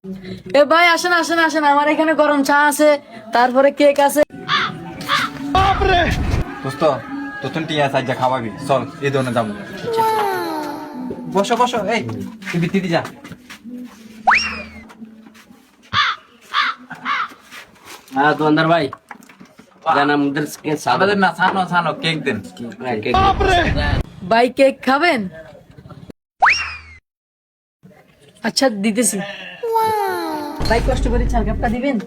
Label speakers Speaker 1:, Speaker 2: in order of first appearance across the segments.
Speaker 1: এ ভাই আসেন আসেন আসেন, আমার এখানে গরম চা আছে, তারপরে কেক আছে।
Speaker 2: দোস্ত তোর টিয়া সাহায্য খাওয়াবি, চল এই দোকানে যাবো। বসো বসো, এই তুই বিক্রি যা।
Speaker 3: হ্যাঁ দোকানদার ভাই, জান আমাদের
Speaker 2: আমাদের না ছানো ছানো কেক দেন।
Speaker 1: ভাই কেক খাবেন? আচ্ছা দিতেছি। ভাই কষ্ট করে চার কাপটা দিবেন।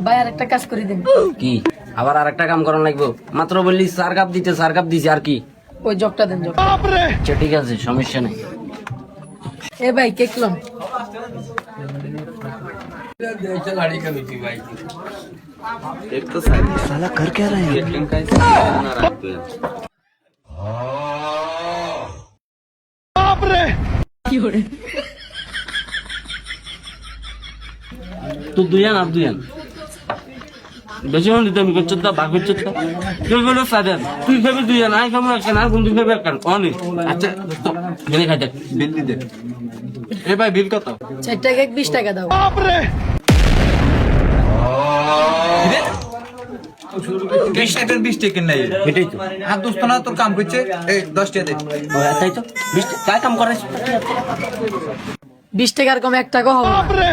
Speaker 1: ভাই আর একটা কাজ করে দিন।
Speaker 3: কি আবার আরেকটা কাম করার লাগবে? মাত্র বললি 4 কাপ দিতে, 4 কাপ দিছি, আর কি?
Speaker 1: ওই জগটা দেন জগ।
Speaker 3: আচ্ছা ঠিক আছে, সমস্যা নেই।
Speaker 1: এ ভাই কেক লন।
Speaker 3: साला कर क्या रहे हैं?
Speaker 1: কি করে?
Speaker 3: তো দুইয়ান আর দুইয়ান বেশি হন দিতে আমি করছো তা ভাগ করছো তা তুই বলো সাদেন, তুই খাবি দুইয়ান, আই খাবো একখান, আর বন্ধু খাবে একখান, অনেক।
Speaker 2: আচ্ছা দোস্ত
Speaker 3: জেনে খাইতে
Speaker 2: বিল দি দে। এ ভাই বিল কত?
Speaker 1: 4টা কেক 20 টাকা দাও।
Speaker 2: 20 টাকার 20 টাকা নাই।
Speaker 3: এটাই তো।
Speaker 2: আর দোস্ত না তোর কাম করছে, এই 10 টাকা দে।
Speaker 3: ও তাই তো, কাজ কাম করে।
Speaker 1: 20 টাকার কম 1 টাকা হবে না।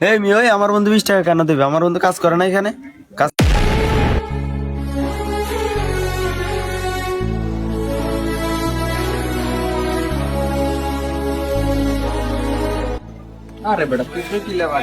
Speaker 4: এই মিয়া, ওই আমার বন্ধু 20 টাকা কেন দেবে? আমার বন্ধু কাজ করে না এখানে কাজ।
Speaker 2: আরে বেটা তুই কি লেবা?